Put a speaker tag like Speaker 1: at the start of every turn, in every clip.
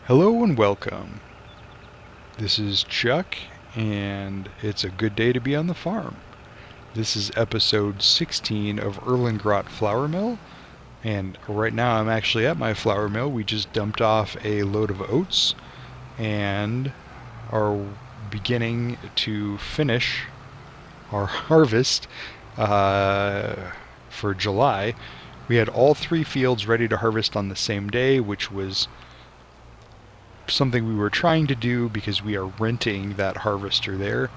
Speaker 1: Hello and welcome. This is Chuck, and it's a good day to be on the farm. This is episode 16 of Erlengrat Flour Mill, and right now I'm actually at my flour mill. We just dumped off a load of oats and are beginning to finish our harvest uh, for July. We had all three fields ready to harvest on the same day, which was something we were trying to do because we are renting that harvester there.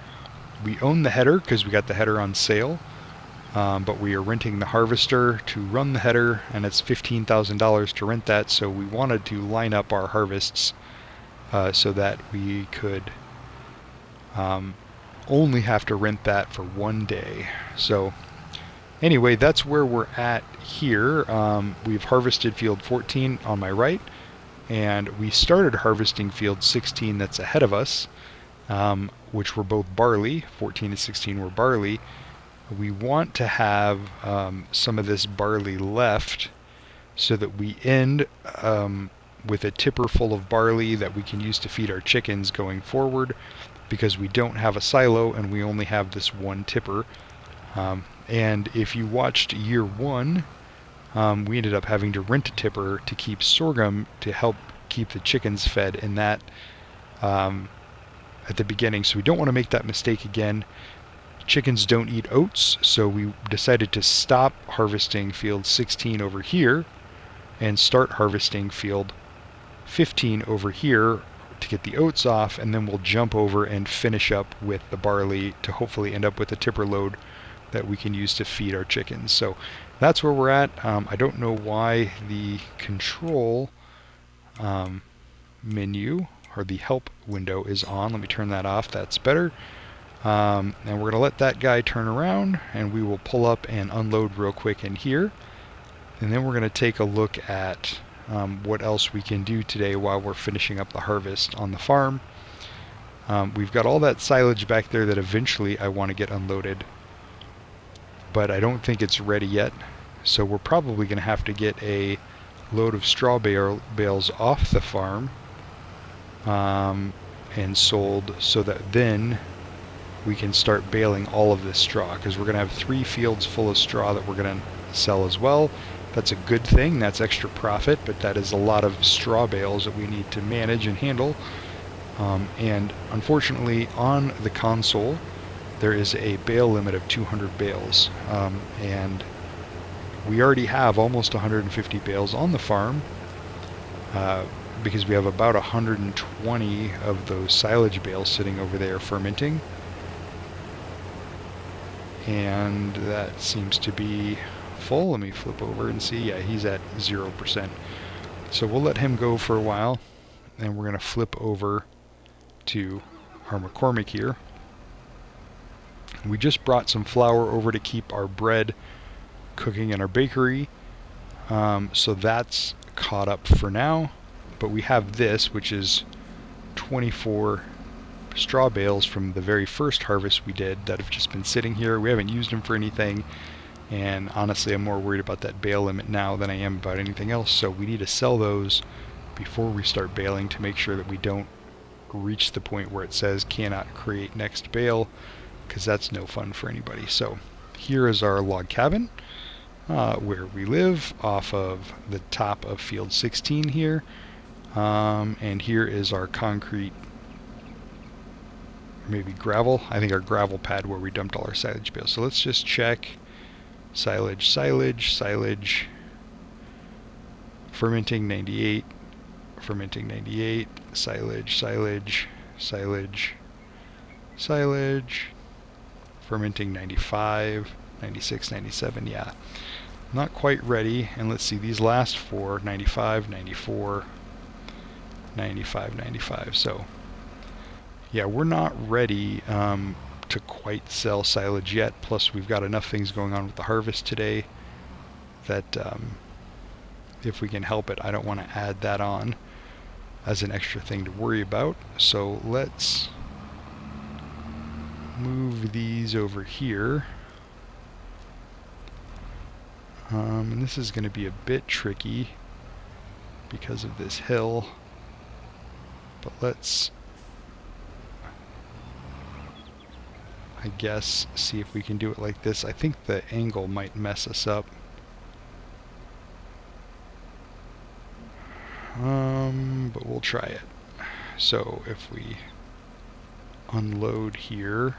Speaker 1: We own the header because we got the header on sale, but we are renting the harvester to run the header, and it's $15,000 to rent that. So we wanted to line up our harvests so that we could um, only have to rent that for one day. So anyway, that's where we're at here. We've harvested field 14 on my right, and we started harvesting field 16 that's ahead of us, which were both barley. 14 and 16 were barley. We want to have some of this barley left so that we end with a tipper full of barley that we can use to feed our chickens going forward, because we don't have a silo and we only have this one tipper. And if you watched year one, we ended up having to rent a tipper to keep sorghum to help keep the chickens fed in that at the beginning. So we don't want to make that mistake again. Chickens don't eat oats, so we decided to stop harvesting field 16 over here and start harvesting field 15 over here to get the oats off, and then we'll jump over and finish up with the barley to hopefully end up with a tipper load that we can use to feed our chickens. So that's where we're at. I don't know why the control menu or the help window is on. Let me turn that off. That's better. And we're going to let that guy turn around, and we will pull up and unload real quick in here. And then we're going to take a look at what else we can do today while we're finishing up the harvest on the farm. We've got all that silage back there that eventually I want to get unloaded, but I don't think it's ready yet. So we're probably going to have to get a load of straw bales off the farm and sold, so that then we can start baling all of this straw, because we're going to have 3 fields full of straw that we're going to sell as well. That's a good thing. That's extra profit, but that is a lot of straw bales that we need to manage and handle. And unfortunately, on the console, there is a bale limit of 200 bales, and we already have almost 150 bales on the farm, because we have about 120 of those silage bales sitting over there fermenting. And that seems to be full. Let me flip over and see. Yeah, he's at 0%. So we'll let him go for a while, and we're going to flip over to our McCormick here. We just brought some flour over to keep our bread cooking in our bakery, so that's caught up for now. But we have this, which is 24 straw bales from the very first harvest we did that have just been sitting here. We haven't used them for anything, and honestly I'm more worried about that bale limit now than I am about anything else. So we need to sell those before we start baling to make sure that we don't reach the point where it says cannot create next bale, because that's no fun for anybody. So here is our log cabin where we live off of the top of field 16 here, and here is our concrete, maybe gravel, I think our gravel pad where we dumped all our silage bales. So let's just check silage, fermenting 98, silage, fermenting 95, 96, 97. Yeah, not quite ready. And let's see, these last 4, 95, 94, 95, 95. So yeah, we're not ready to quite sell silage yet. Plus we've got enough things going on with the harvest today that if we can help it, I don't want to add that on as an extra thing to worry about. So let's move these over here. And this is going to be a bit tricky because of this hill. But let's, I guess, see if we can do it like this. I think the angle might mess us up. But we'll try it. So if we unload here,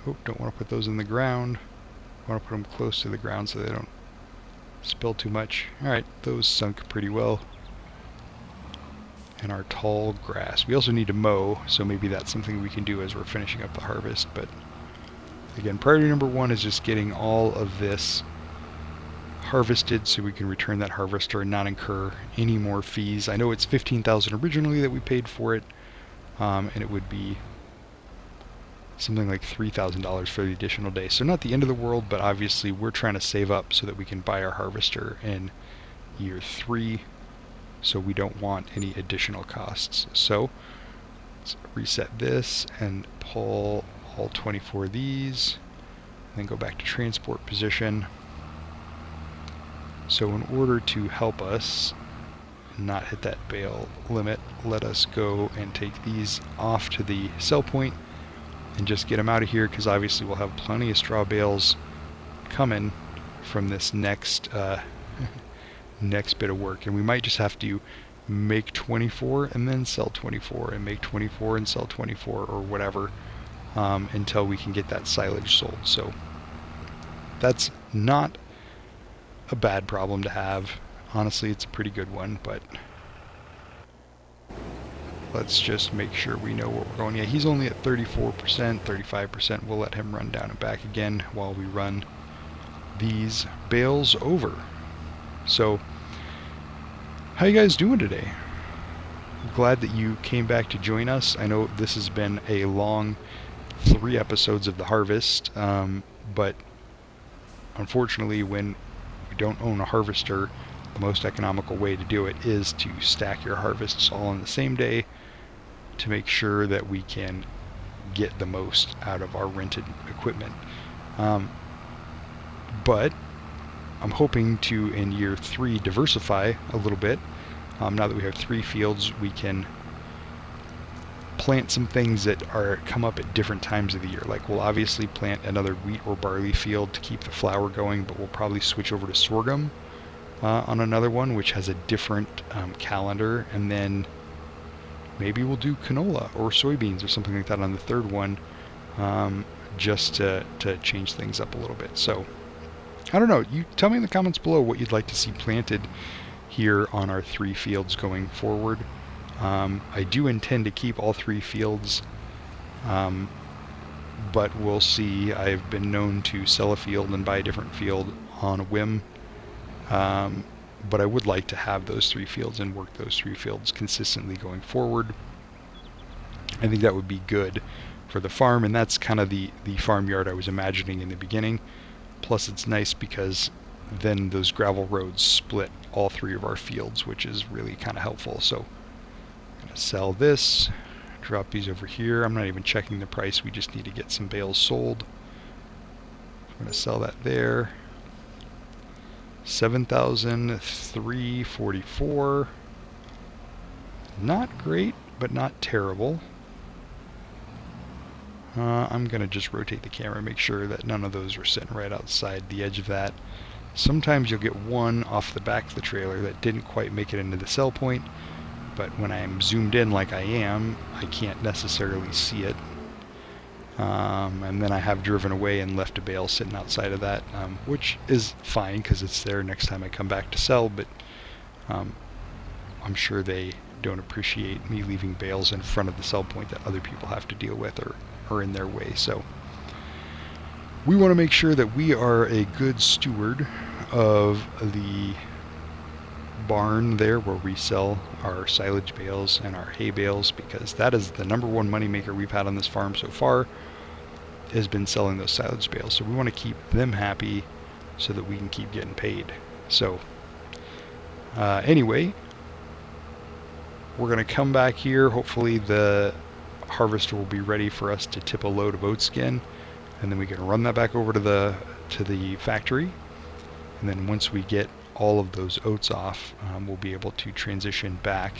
Speaker 1: oh, don't want to put those in the ground. I want to put them close to the ground so they don't spill too much. Alright, those sunk pretty well. And our tall grass. We also need to mow, so maybe that's something we can do as we're finishing up the harvest. But again, priority number one is just getting all of this harvested so we can return that harvester and not incur any more fees. I know it's $15,000 originally that we paid for it, and it would be something like $3,000 for the additional day. So not the end of the world, but obviously we're trying to save up so that we can buy our harvester in year 3, so we don't want any additional costs. So let's reset this and pull all 24 of these, and then go back to transport position. So in order to help us not hit that bale limit, let us go and take these off to the sell point and just get them out of here, because obviously we'll have plenty of straw bales coming from this next next bit of work, and we might just have to make 24 and then sell 24 and make 24 and sell 24 or whatever, until we can get that silage sold. So that's not a bad problem to have. Honestly, it's a pretty good one, but let's just make sure we know what we're going. Yeah, he's only at 34%, 35%. We'll let him run down and back again while we run these bales over. So, how you guys doing today? I'm glad that you came back to join us. I know this has been a long 3 episodes of the harvest, but unfortunately when we don't own a harvester, the most economical way to do it is to stack your harvests all on the same day to make sure that we can get the most out of our rented equipment. But I'm hoping to, in year 3, diversify a little bit. Now that we have 3 fields, we can plant some things that come up at different times of the year. Like, we'll obviously plant another wheat or barley field to keep the flour going, but we'll probably switch over to sorghum on another one, which has a different calendar, and then maybe we'll do canola or soybeans or something like that on the 3rd one, just to change things up a little bit. So I don't know, you tell me in the comments below what you'd like to see planted here on our 3 fields going forward. I do intend to keep all 3 fields, but we'll see. I've been known to sell a field and buy a different field on a whim. But I would like to have those 3 fields and work those 3 fields consistently going forward. I think that would be good for the farm, and that's kind of the farmyard I was imagining in the beginning. Plus it's nice because then those gravel roads split all 3 of our fields, which is really kind of helpful. So I'm going to sell this, drop these over here. I'm not even checking the price, we just need to get some bales sold. I'm going to sell that there. 7,344. Not great, but not terrible. I'm going to just rotate the camera, make sure that none of those are sitting right outside the edge of that. Sometimes you'll get one off the back of the trailer that didn't quite make it into the sell point, but when I'm zoomed in like I am, I can't necessarily see it. And then I have driven away and left a bale sitting outside of that, which is fine because it's there next time I come back to sell, but I'm sure they don't appreciate me leaving bales in front of the sell point that other people have to deal with or are in their way. So we want to make sure that we are a good steward of the barn there where we sell our silage bales and our hay bales, because that is the #1 moneymaker we've had on this farm so far, has been selling those silage bales. So we want to keep them happy so that we can keep getting paid. So anyway, we're going to come back here. Hopefully the harvester will be ready for us to tip a load of oat skin, and then we can run that back over to the factory. And then once we get all of those oats off, we'll be able to transition back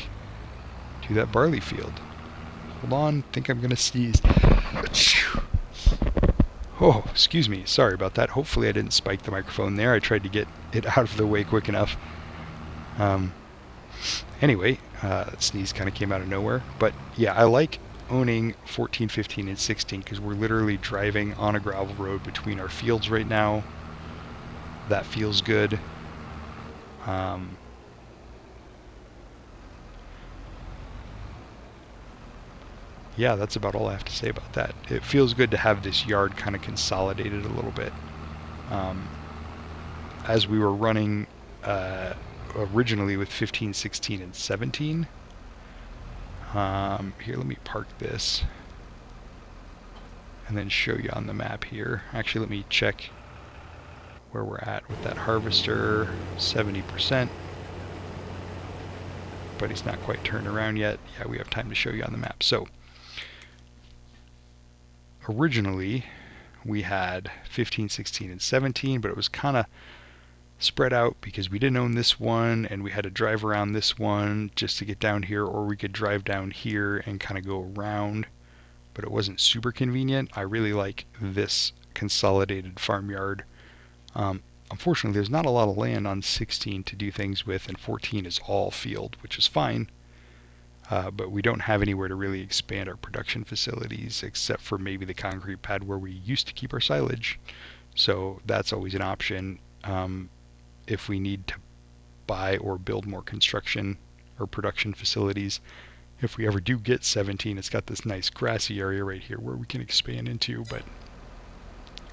Speaker 1: to that barley field. Hold on, think I'm gonna sneeze. Oh, excuse me, sorry about that. Hopefully I didn't spike the microphone there. I tried to get it out of the way quick enough. Anyway, that sneeze kind of came out of nowhere. But yeah, I like owning 14, 15, and 16 because we're literally driving on a gravel road between our fields right now. That feels good. Yeah, that's about all I have to say about that. It feels good to have this yard kind of consolidated a little bit. As we were running originally with 15, 16, and 17. Here, let me park this and then show you on the map here. Actually, let me check where we're at with that harvester. 70%. But he's not quite turned around yet. Yeah, we have time to show you on the map. So originally we had 15, 16, and 17, but it was kind of spread out because we didn't own this one and we had to drive around this one just to get down here, or we could drive down here and kind of go around, but it wasn't super convenient. I really like this consolidated farmyard. Unfortunately, there's not a lot of land on 16 to do things with, and 14 is all field, which is fine. But we don't have anywhere to really expand our production facilities except for maybe the concrete pad where we used to keep our silage. So that's always an option if we need to buy or build more construction or production facilities. If we ever do get 17, it's got this nice grassy area right here where we can expand into, but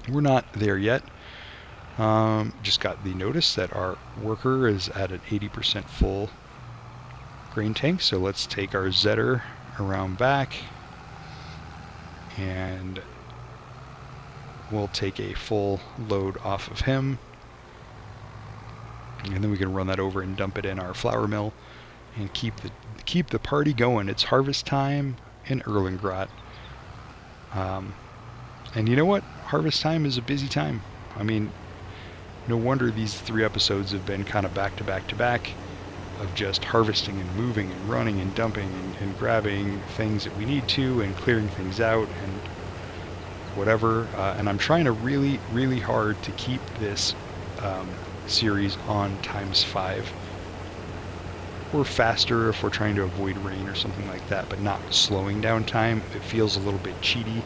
Speaker 1: we're not there yet. Just got the notice that our worker is at an 80% full grain tank, so let's take our Zetter around back and we'll take a full load off of him, and then we can run that over and dump it in our flour mill and keep the party going. It's harvest time in Erlengrat. And you know what? Harvest time is a busy time. I mean, no wonder these 3 episodes have been kind of back to back to back of just harvesting and moving and running and dumping and grabbing things that we need to and clearing things out and whatever. And I'm trying to really, really hard to keep this series on ×5 or faster if we're trying to avoid rain or something like that, but not slowing down time. It feels a little bit cheaty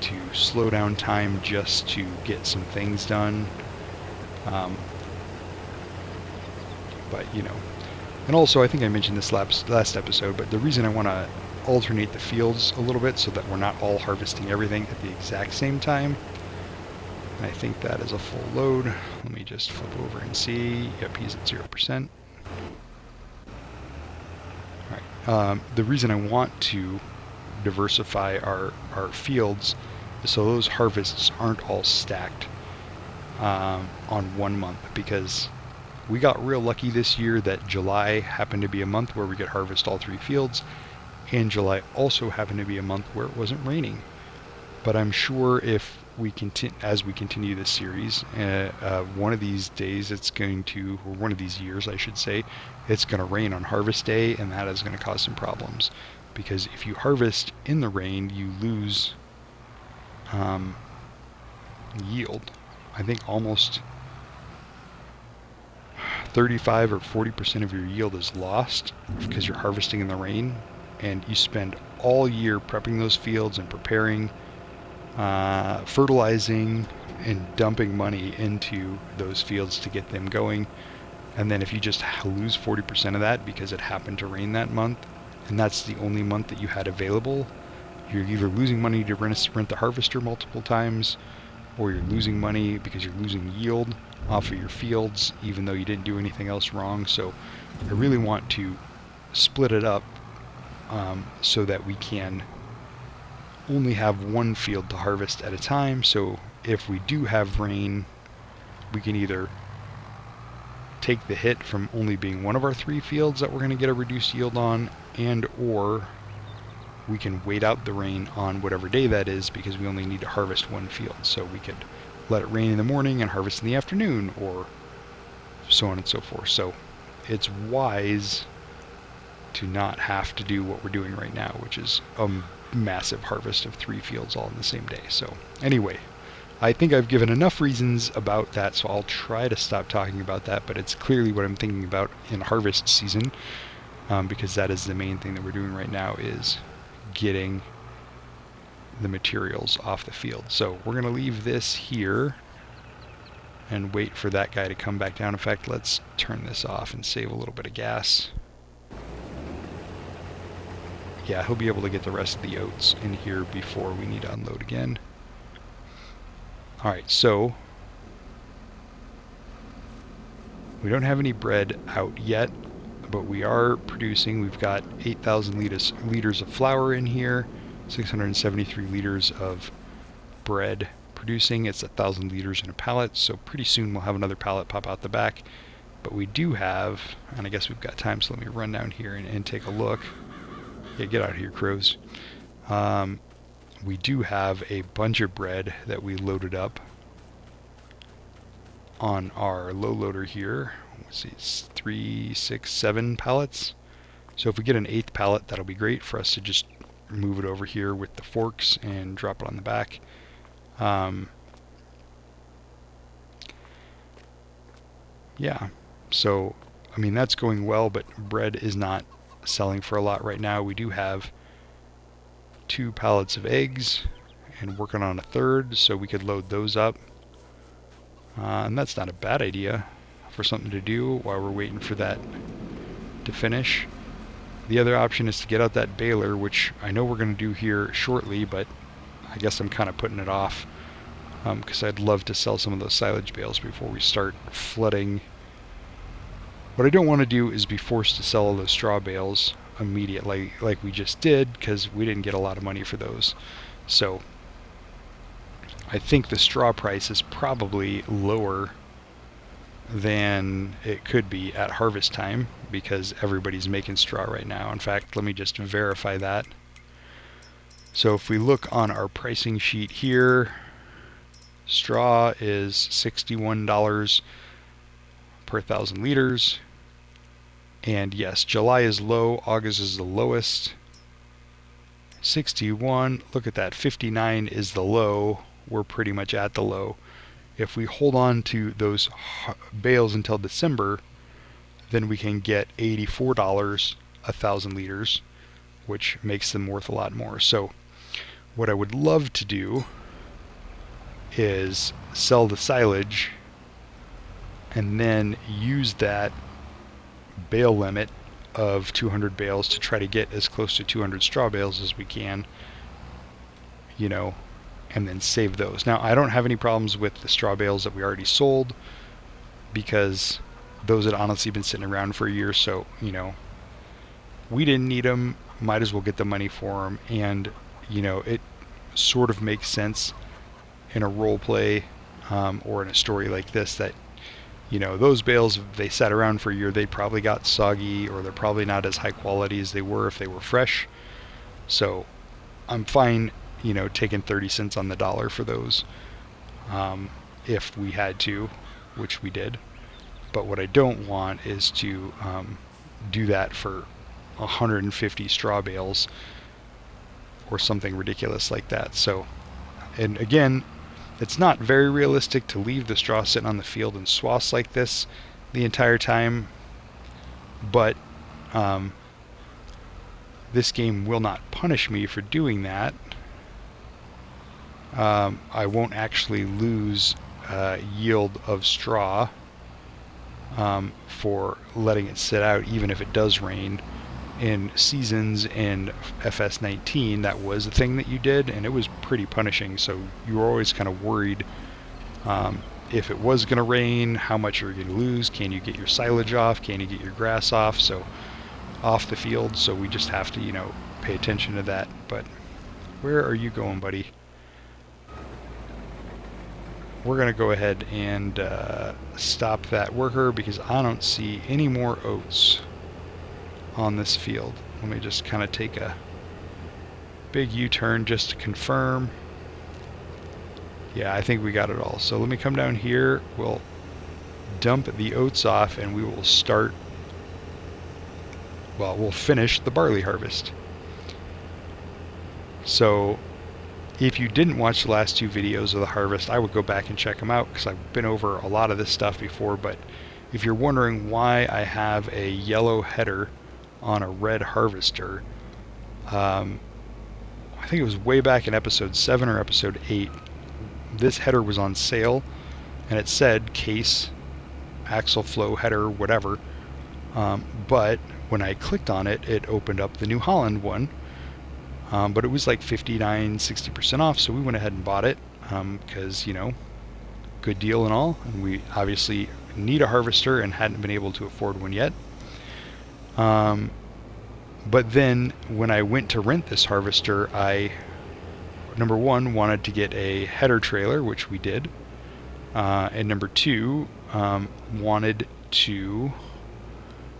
Speaker 1: to slow down time just to get some things done. But you know, and also I think I mentioned this last episode, but the reason I want to alternate the fields a little bit so that we're not all harvesting everything at the exact same time. And I think that is a full load. Let me just flip over and see. Yep, he's at 0%. All right. The reason I want to diversify our fields is so those harvests aren't all stacked on 1 month, because we got real lucky this year that July happened to be a month where we could harvest all 3 fields, and July also happened to be a month where it wasn't raining. But I'm sure if we as we continue this series, one of these days it's going to, or one of these years I should say, it's going to rain on harvest day, and that is going to cause some problems. Because if you harvest in the rain, you lose yield. I think almost 35 or 40% of your yield is lost because you're harvesting in the rain, and you spend all year prepping those fields and preparing, fertilizing and dumping money into those fields to get them going. And then if you just lose 40% of that because it happened to rain that month, and that's the only month that you had available, you're either losing money to rent the harvester multiple times, or you're losing money because you're losing yield off of your fields even though you didn't do anything else wrong. So I really want to split it up so that we can only have one field to harvest at a time. So if we do have rain, we can either take the hit from only being one of our 3 fields that we're going to get a reduced yield on, and or we can wait out the rain on whatever day that is, because we only need to harvest 1 field. So we could let it rain in the morning and harvest in the afternoon, or so on and so forth. So it's wise to not have to do what we're doing right now, which is a massive harvest of 3 fields all in the same day. So anyway, I think I've given enough reasons about that, so I'll try to stop talking about that, but it's clearly what I'm thinking about in harvest season, because that is the main thing that we're doing right now, is getting the materials off the field. So we're going to leave this here and wait for that guy to come back down. In fact, let's turn this off and save a little bit of gas. Yeah, he'll be able to get the rest of the oats in here before we need to unload again. Alright, so we don't have any bread out yet, but we are producing. We've got 8,000 liters of flour in here, 673 liters of bread producing. It's 1,000 liters in a pallet, so pretty soon we'll have another pallet pop out the back. But we do have, and I guess we've got time, so let me run down here and take a look. Yeah, get out of here, crows. We do have a bunch of bread that we loaded up on our low loader here. Let's see, it's 3, 6, 7 pallets. So if we get an 8th pallet, that'll be great for us to just move it over here with the forks and drop it on the back. Yeah, so I mean, that's going well, but bread is not selling for a lot right now. We do have 2 pallets of eggs and working on a 3rd, so we could load those up. And that's not a bad idea for something to do while we're waiting for that to finish. The other option is to get out that baler, which I know we're going to do here shortly, but I guess I'm kind of putting it off because I'd love to sell some of those silage bales before we start flooding. What I don't want to do is be forced to sell all those straw bales immediately like we just did, because we didn't get a lot of money for those. So I think the straw price is probably lower than it could be at harvest time because everybody's making straw right now. In fact, let me just verify that. So if we look on our pricing sheet here, straw is $61 per 1,000 liters. And yes, July is low, August is the lowest. 61, look at that, 59 is the low. We're pretty much at the low. If we hold on to those bales until December, then we can get $84 a 1,000 liters, which makes them worth a lot more. So what I would love to do is sell the silage and then use that bale limit of 200 bales to try to get as close to 200 straw bales as we can, you know, and then save those. Now, I don't have any problems with the straw bales that we already sold because those had honestly been sitting around for a year, so, you know, we didn't need them, might as well get the money for them, and, you know, it sort of makes sense in a role play or in a story like this that, you know, those bales, if they sat around for a year, they probably got soggy, or they're probably not as high quality as they were if they were fresh. So I'm fine, you know, taking 30 cents on the dollar for those if we had to, which we did. But what I don't want is to do that for 150 straw bales or something ridiculous like that. So, and again, it's not very realistic to leave the straw sitting on the field in swaths like this the entire time, but this game will not punish me for doing that. I won't actually lose yield of straw for letting it sit out, even if it does rain. In seasons in FS19, that was a thing that you did, and it was pretty punishing, so you were always kind of worried if it was going to rain, how much are you going to lose, can you get your silage off, can you get your grass off, so off the field. So we just have to, you know, pay attention to that. But where are you going, buddy? We're going to go ahead and stop that worker because I don't see any more oats on this field. Let me just kind of take a big U-turn just to confirm. Yeah, I think we got it all. So let me come down here. We'll dump the oats off and we will start well, we'll finish the barley harvest. So if you didn't watch the last two videos of the harvest, I would go back and check them out because I've been over a lot of this stuff before. But if you're wondering why I have a yellow header on a red harvester, I think it was way back in episode 7 or episode 8. This header was on sale and it said case, axle flow header, whatever. But when I clicked on it, it opened up the New Holland one. But it was like 59-60% off, so we went ahead and bought it because, you know, good deal and all. And we obviously need a harvester and hadn't been able to afford one yet. But then when I went to rent this harvester, I, number one, wanted to get a header trailer, which we did. And number two, wanted to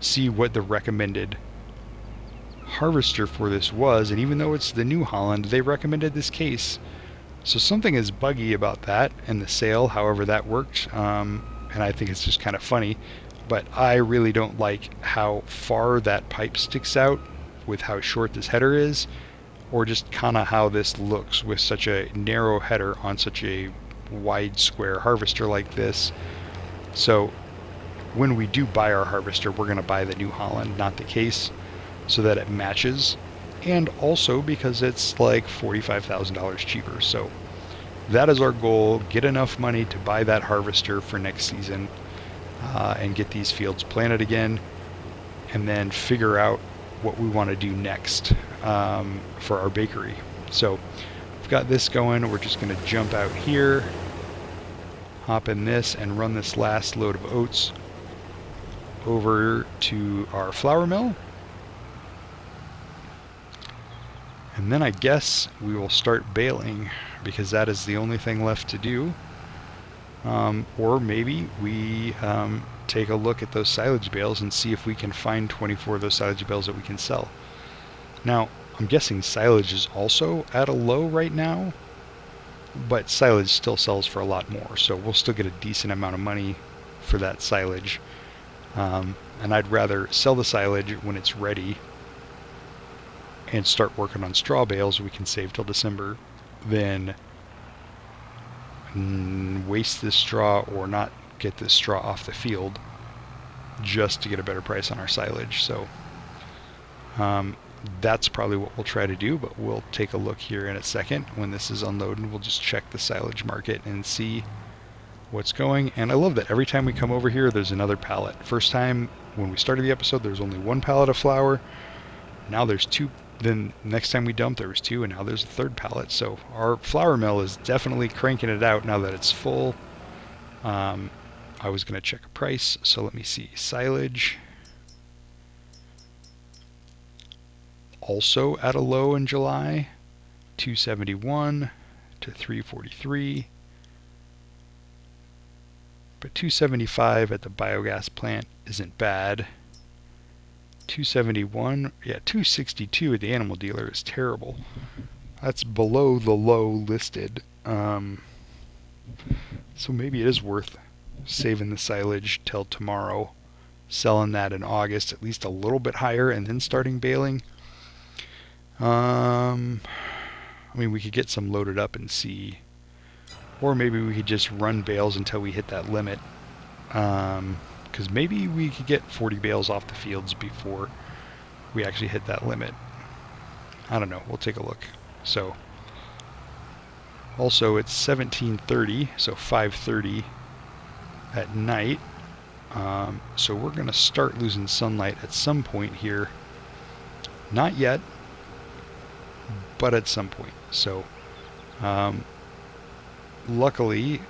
Speaker 1: see what the recommended harvester for this was, and even though it's the New Holland, they recommended this case. So something is buggy about that and the sale, however that worked, and I think it's just kind of funny, but I really don't like how far that pipe sticks out with how short this header is, or just kind of how this looks with such a narrow header on such a wide square harvester like this. So when we do buy our harvester, we're going to buy the New Holland, not the case, so that it matches, and also because it's like $45,000 cheaper. So that is our goal, get enough money to buy that harvester for next season and get these fields planted again, and then figure out what we want to do next for our bakery. So we've got this going. We're just going to jump out here, hop in this, and run this last load of oats over to our flour mill. And then I guess we will start baling, because that is the only thing left to do. Or maybe we take a look at those silage bales and see if we can find 24 of those silage bales that we can sell. Now, I'm guessing silage is also at a low right now, but silage still sells for a lot more, so we'll still get a decent amount of money for that silage. And I'd rather sell the silage when it's ready and start working on straw bales we can save till December than waste this straw or not get this straw off the field just to get a better price on our silage. So that's probably what we'll try to do, but we'll take a look here in a second when this is unloading. We'll just check the silage market and see what's going. And I love that every time we come over here there's another pallet. First time when we started the episode there was only one pallet of flour. Now there's two. Then next time we dumped there was two, and now there's a third pallet. So our flour mill is definitely cranking it out now that it's full. I was going to check a price, so let me see. Silage also at a low in July, $271 to $343, but $275 at the biogas plant isn't bad. $271, yeah, $262 at the animal dealer is terrible. That's below the low listed. So maybe it is worth saving the silage till tomorrow, selling that in August at least a little bit higher, and then starting baling. I mean, we could get some loaded up and see, or maybe we could just run bales until we hit that limit. Because maybe we could get 40 bales off the fields before we actually hit that limit. I don't know. We'll take a look. So, also it's 17:30, so 5:30 at night. So we're going to start losing sunlight at some point here. Not yet, but at some point. So, luckily,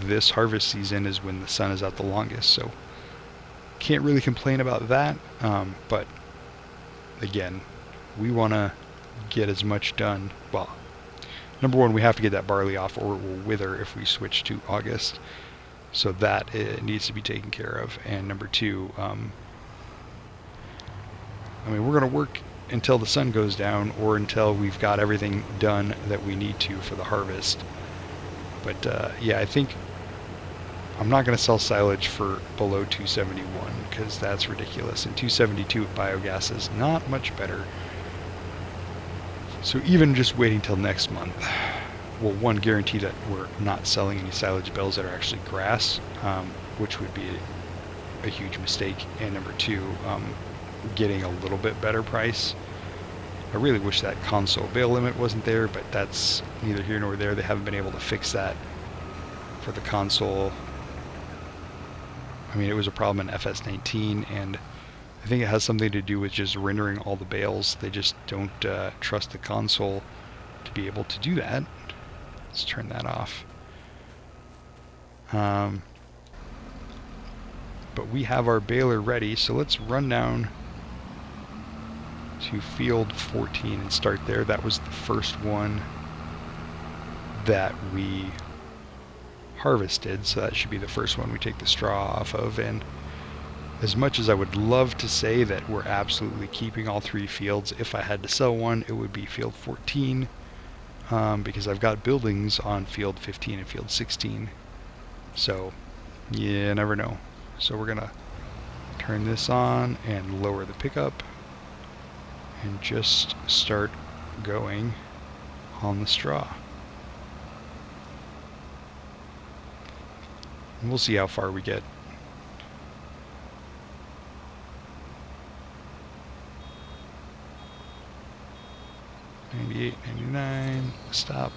Speaker 1: this harvest season is when the sun is out the longest, so can't really complain about that. But again, we want to get as much done. Well, number one, we have to get that barley off or it will wither if we switch to August, so that it needs to be taken care of. And number two, I mean, we're going to work until the sun goes down or until we've got everything done that we need to for the harvest. But yeah, I think I'm not going to sell silage for below 271 because that's ridiculous. And 272 at biogas is not much better. So even just waiting till next month will, one, guarantee that we're not selling any silage bales that are actually grass, which would be a huge mistake. And number two, getting a little bit better price. I really wish that console bale limit wasn't there, but that's neither here nor there. They haven't been able to fix that for the console. I mean, it was a problem in FS19, and I think it has something to do with just rendering all the bales. They just don't trust the console to be able to do that. Let's turn that off. But we have our baler ready, so let's run down to field 14 and start there. That was the first one that we harvested, so that should be the first one we take the straw off of. And as much as I would love to say that we're absolutely keeping all three fields, if I had to sell one, it would be field 14, because I've got buildings on field 15 and field 16. So you never know. So we're gonna turn this on and lower the pickup and just start going on the straw. And we'll see how far we get. $98.99, stop.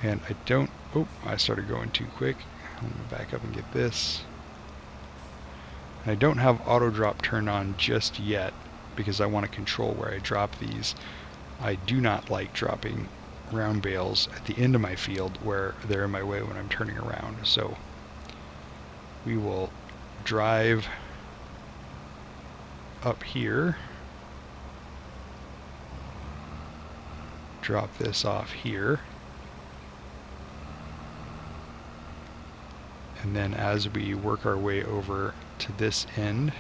Speaker 1: And I don't, oh, I started going too quick. I'm going to back up and get this. I don't have auto drop turned on just yet because I want to control where I drop these. I do not like dropping round bales at the end of my field where they're in my way when I'm turning around. So we will drive up here, drop this off here, and then as we work our way over to this end,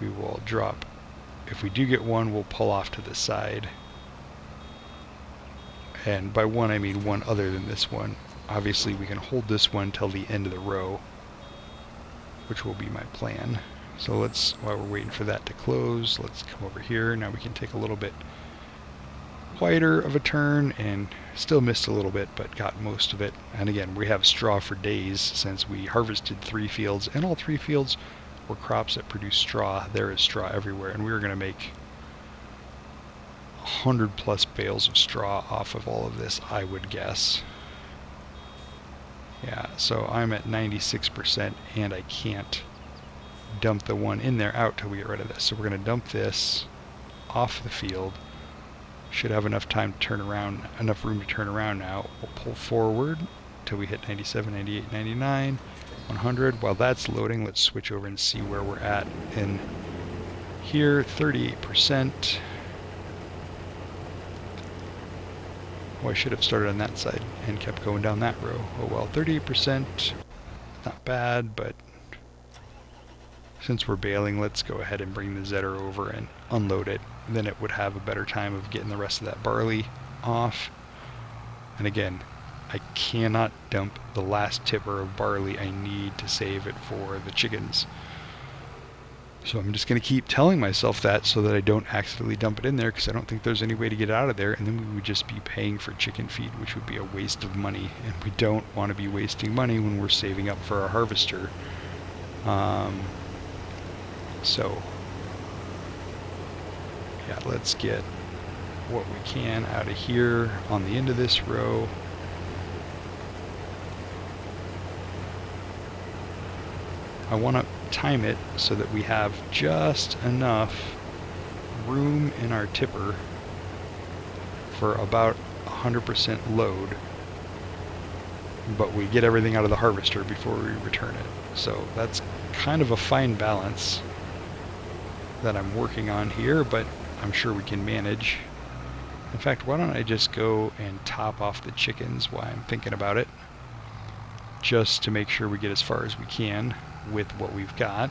Speaker 1: we will drop. If we do get one, we'll pull off to the side. And by one, I mean one other than this one. Obviously, we can hold this one till the end of the row, which will be my plan. So let's, while we're waiting for that to close, let's come over here. Now we can take a little bit wider of a turn, and still missed a little bit, but got most of it. And again, we have straw for days since we harvested 3 fields, and all 3 fields were crops that produce straw. There is straw everywhere, and we were going to make 100+ bales of straw off of all of this, I would guess. Yeah, so I'm at 96%, and I can't dump the one in there out till we get rid of this. So we're going to dump this off the field. Should have enough time to turn around, enough room to turn around now. We'll pull forward till we hit 97, 98, 99, 100. While that's loading, let's switch over and see where we're at in here. 38%. Oh, I should have started on that side and kept going down that row. Oh well, 38%, not bad, but since we're baling, let's go ahead and bring the Zetter over and unload it. Then it would have a better time of getting the rest of that barley off. And again, I cannot dump the last tipper of barley. I need to save it for the chickens. So I'm just going to keep telling myself that so that I don't accidentally dump it in there, because I don't think there's any way to get it out of there, and then we would just be paying for chicken feed, which would be a waste of money, and we don't want to be wasting money when we're saving up for our harvester. So yeah, let's get what we can out of here on the end of this row. I want to time it so that we have just enough room in our tipper for about 100% load, but we get everything out of the harvester before we return it. So that's kind of a fine balance that I'm working on here, but I'm sure we can manage. In fact, why don't I just go and top off the chickens while I'm thinking about it, just to make sure we get as far as we can with what we've got.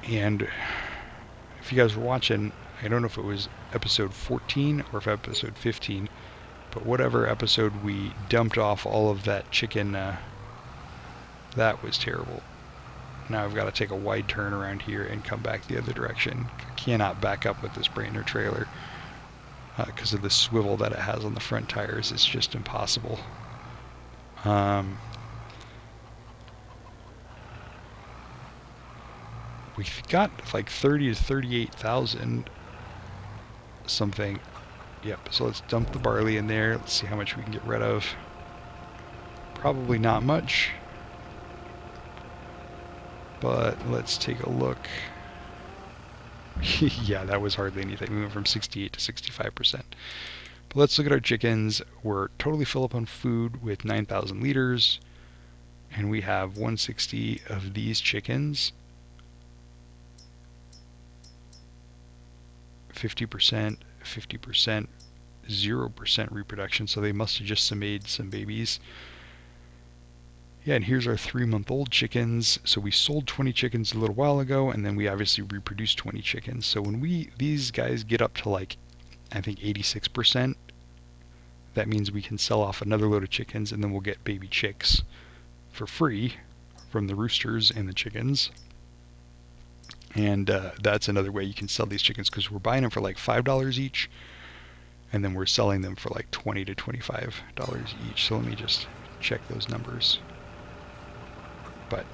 Speaker 1: And if you guys were watching, I don't know if it was episode 14 or if episode 15, but whatever episode we dumped off all of that chicken, that was terrible. Now I've got to take a wide turn around here and come back the other direction. I cannot back up with this brand new trailer because of the swivel that it has on the front tires. It's just impossible. We've got like 30 to 38,000 something. Yep, so let's dump the barley in there. Let's see how much we can get rid of. Probably not much. But let's take a look. Yeah, that was hardly anything. We went from 68 to 65%. But let's look at our chickens. We're totally full up on food with 9,000 liters. And we have 160 of these chickens. 50%, 50%, 0% reproduction. So they must have just made some babies. Yeah, and here's our 3-month-old chickens. So we sold 20 chickens a little while ago, and then we obviously reproduced 20 chickens. So when these guys get up to like, I think 86%, that means we can sell off another load of chickens, and then we'll get baby chicks for free from the roosters and the chickens. And that's another way you can sell these chickens, because we're buying them for like $5 each, and then we're selling them for like $20 to $25 each. So let me just check those numbers. But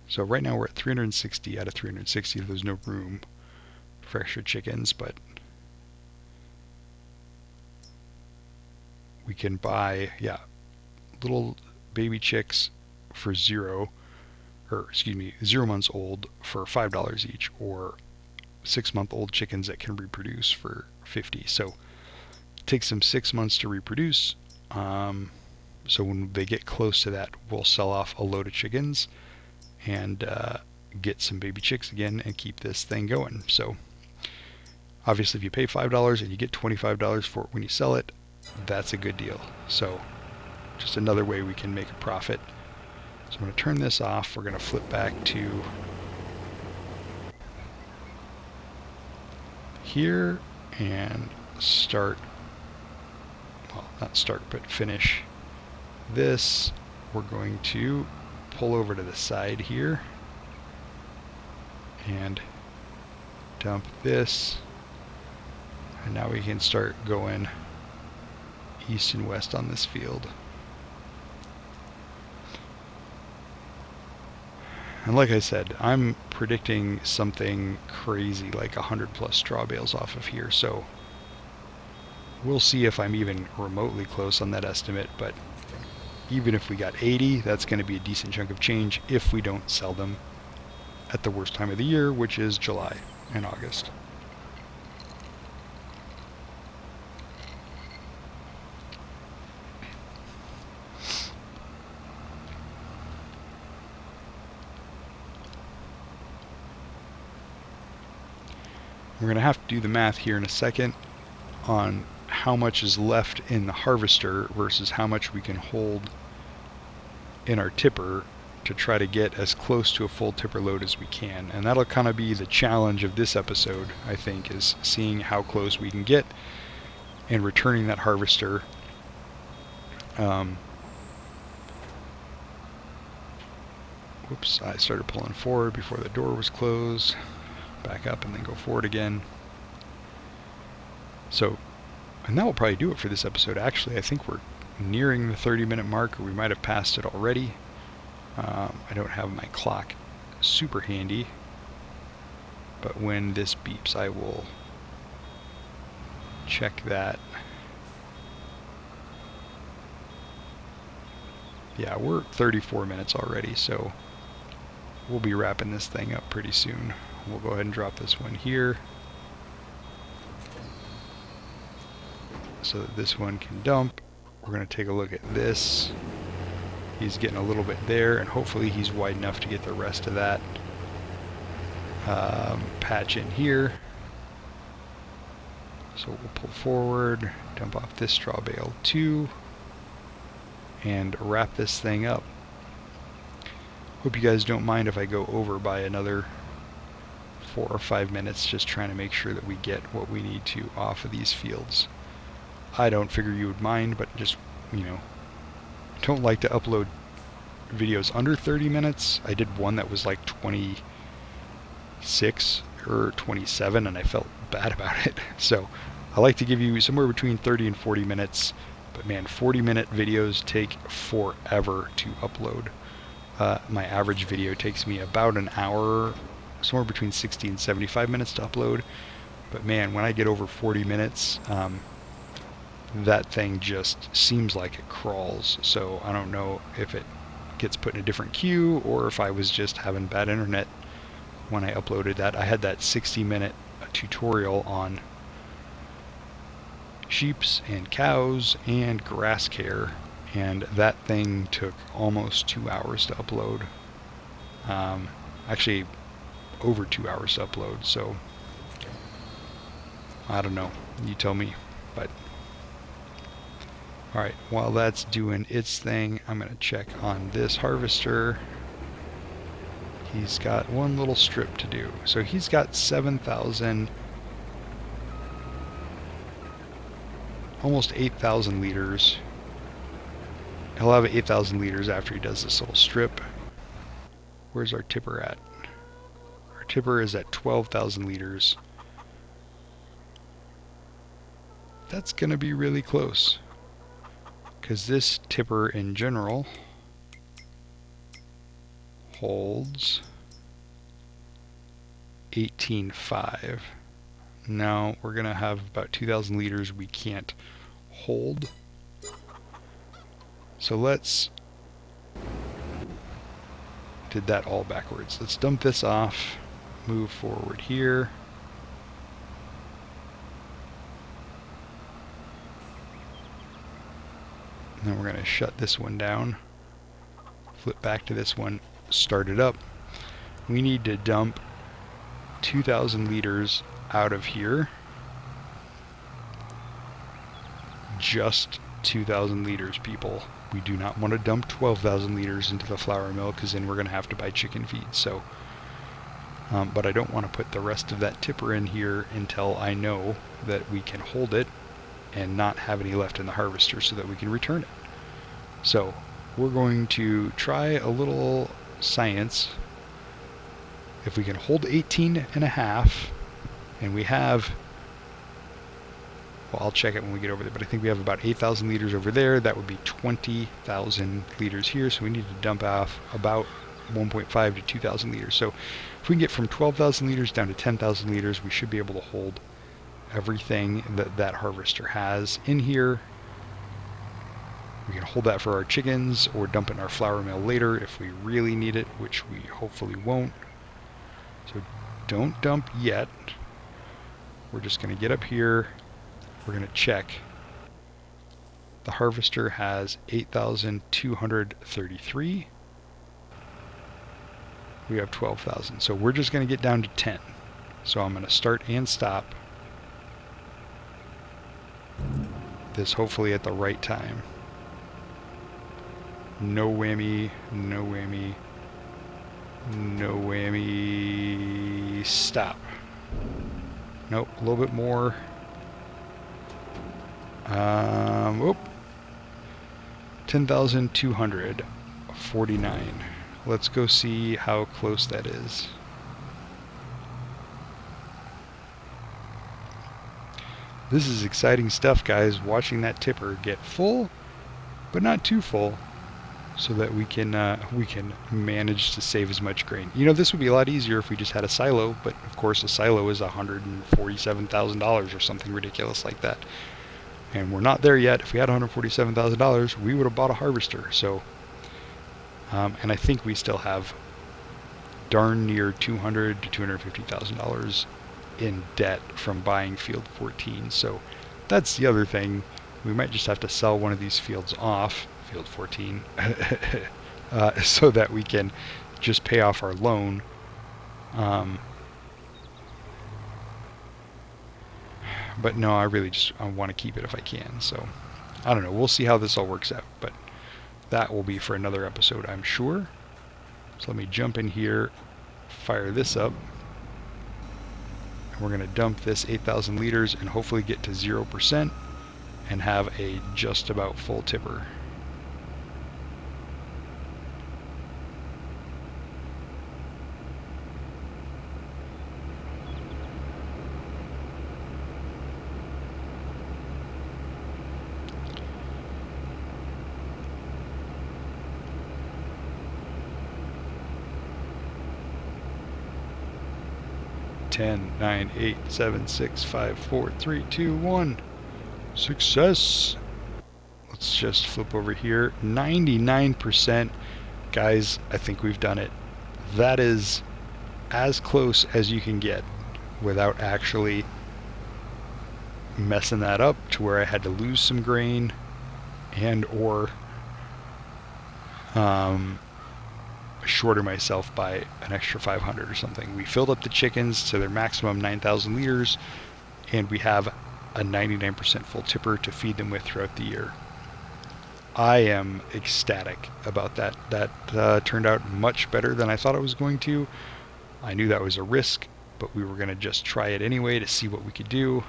Speaker 1: so right now we're at 360 out of 360. There's no room for extra chickens, but we can buy, yeah, little baby chicks for 0 months old for $5 each, or 6-month-old chickens that can reproduce for 50. So it takes them 6 months to reproduce. So when they get close to that, we'll sell off a load of chickens and get some baby chicks again and keep this thing going. So obviously if you pay $5 and you get $25 for it when you sell it, that's a good deal. So just another way we can make a profit. So I'm going to turn this off. We're going to flip back to here and start, well, not start, but finish this. We're going to pull over to the side here and dump this, and now we can start going east and west on this field. And like I said, I'm predicting something crazy like 100+ straw bales off of here, so we'll see if I'm even remotely close on that estimate. But even if we got 80, that's going to be a decent chunk of change if we don't sell them at the worst time of the year, which is July and August. We're going to have to do the math here in a second on how much is left in the harvester versus how much we can hold in our tipper to try to get as close to a full tipper load as we can. And that'll kind of be the challenge of this episode, I think, is seeing how close we can get and returning that harvester. Whoops, I started pulling forward before the door was closed. Back up and then go forward again. So, and that will probably do it for this episode. Actually, I think we're nearing the 30-minute mark, or we might have passed it already. I don't have my clock super handy, but when this beeps, I will check that. Yeah, we're 34 minutes already, so we'll be wrapping this thing up pretty soon. We'll go ahead and drop this one here so that this one can dump. We're going to take a look at this. He's getting a little bit there, and hopefully he's wide enough to get the rest of that patch in here. So we'll pull forward, dump off this straw bale too, and wrap this thing up. Hope you guys don't mind if I go over by another 4 or 5 minutes just trying to make sure that we get what we need to off of these fields. I don't figure you would mind, but just, you know, don't like to upload videos under 30 minutes. I did one that was like 26 or 27 and I felt bad about it. So I like to give you somewhere between 30 and 40 minutes, but man, 40-minute videos take forever to upload. My average video takes me about an hour, somewhere between 60 and 75 minutes to upload. But man, when I get over 40 minutes, that thing just seems like it crawls. So I don't know if it gets put in a different queue or if I was just having bad internet when I uploaded that. I had that 60-minute tutorial on sheeps and cows and grass care, and that thing took almost 2 hours to upload. Actually, over 2 hours to upload. So I don't know. You tell me. But alright, while that's doing its thing, I'm going to check on this harvester. He's got one little strip to do. So he's got 7,000, almost 8,000 liters. He'll have 8,000 liters after he does this little strip. Where's our tipper at? Our tipper is at 12,000 liters. That's going to be really close, because this tipper in general holds 18.5. Now we're going to have about 2,000 liters we can't hold. So let's... did that all backwards. Let's dump this off, move forward here. And then we're going to shut this one down, flip back to this one, start it up. We need to dump 2,000 liters out of here. Just 2,000 liters, people. We do not want to dump 12,000 liters into the flour mill, because then we're going to have to buy chicken feed. So, but I don't want to put the rest of that tipper in here until I know that we can hold it and not have any left in the harvester so that we can return it. So we're going to try a little science. If we can hold 18.5, and we have, well, I'll check it when we get over there, but I think we have about 8,000 liters over there. That would be 20,000 liters here, so we need to dump off about 1.5 to 2,000 liters. So if we can get from 12,000 liters down to 10,000 liters, we should be able to hold everything that that harvester has in here. We can hold that for our chickens or dump it in our flour mill later if we really need it, which we hopefully won't. So don't dump yet. We're just going to get up here. We're going to check. The harvester has 8,233. We have 12,000. So we're just going to get down to 10. So I'm going to start and stop this, hopefully at the right time. No whammy, no whammy, no whammy, stop. Nope, a little bit more. Oop. 10,249. Let's go see how close that is. This is exciting stuff, guys. Watching that tipper get full, but not too full, so that we can manage to save as much grain. You know, this would be a lot easier if we just had a silo, but of course a silo is $147,000 or something ridiculous like that. And we're not there yet. If we had $147,000, we would have bought a harvester. So, and I think we still have darn near $200,000 to $250,000 in debt from buying field 14. So that's the other thing. We might just have to sell one of these fields off, field 14, so that we can just pay off our loan. But no, I really just want to keep it if I can. So I don't know. We'll see how this all works out. But that will be for another episode, I'm sure. So let me jump in here, fire this up. We're going to dump this 8,000 liters and hopefully get to 0% and have a just about full tipper. Ten, 9, 8, 7, 6, 5, 4, 3, 2, 1. Success! Let's just flip over here. 99%. Guys, I think we've done it. That is as close as you can get without actually messing that up to where I had to lose some grain and or shorter myself by an extra 500 or something. We filled up the chickens to their maximum 9,000 liters, and we have a 99% full tipper to feed them with throughout the year. I am ecstatic about that. That turned out much better than I thought it was going to. I knew that was a risk, but we were going to just try it anyway to see what we could do,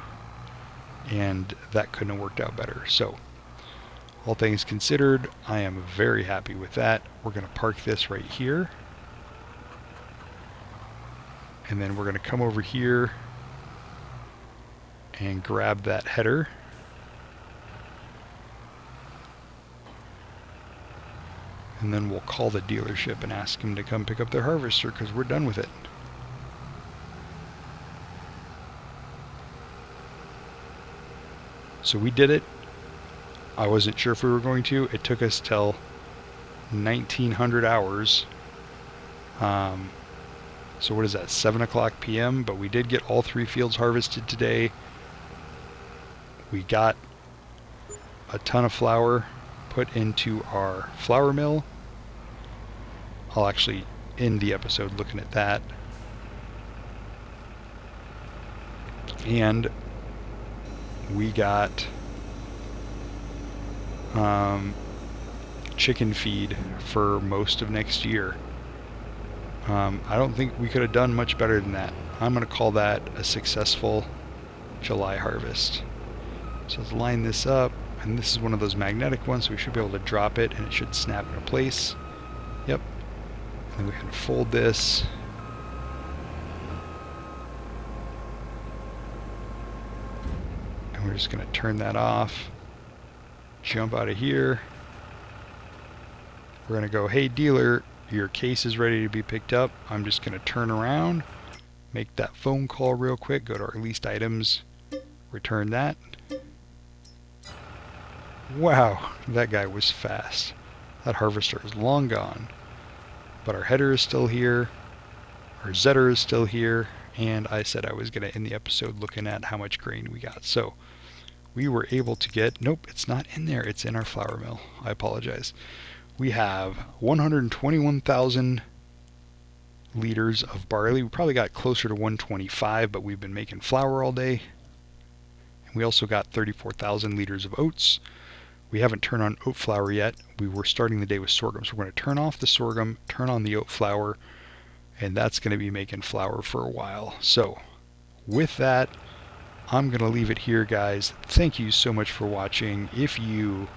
Speaker 1: and that couldn't have worked out better. So all things considered, I am very happy with that. We're going to park this right here. And then we're going to come over here and grab that header. And then we'll call the dealership and ask them to come pick up their harvester because we're done with it. So we did it. I wasn't sure if we were going to. It took us till 1900 hours. So what is that, 7 o'clock p.m.? But we did get all 3 fields harvested today. We got a ton of flour put into our flour mill. I'll actually end the episode looking at that. And we got chicken feed for most of next year. I don't think we could have done much better than that. I'm going to call that a successful July harvest. So let's line this up, and this is one of those magnetic ones, so we should be able to drop it and it should snap into place. Yep. And we can fold this. And we're just going to turn that off. Jump out of here. We're going to go, hey dealer, your case is ready to be picked up. I'm just going to turn around, make that phone call real quick, go to our leased items, return that. Wow, that guy was fast. That harvester is long gone. But our header is still here, our zetter is still here, and I said I was going to end the episode looking at how much grain we got. So we were able to get, nope, it's not in there, it's in our flour mill. I apologize. We have 121,000 liters of barley. We probably got closer to 125, but we've been making flour all day. And we also got 34,000 liters of oats. We haven't turned on oat flour yet. We were starting the day with sorghum, so we're going to turn off the sorghum, turn on the oat flour, and that's going to be making flour for a while. So with that, I'm going to leave it here, guys. Thank you so much for watching. If you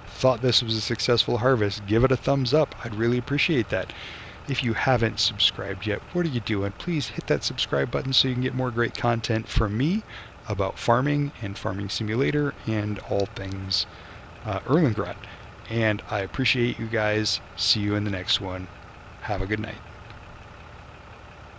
Speaker 1: thought this was a successful harvest, give it a thumbs up. I'd really appreciate that. If you haven't subscribed yet, what are you doing? Please hit that subscribe button so you can get more great content from me about farming and Farming Simulator and all things Erlengrat. And I appreciate you guys. See you in the next one. Have a good night.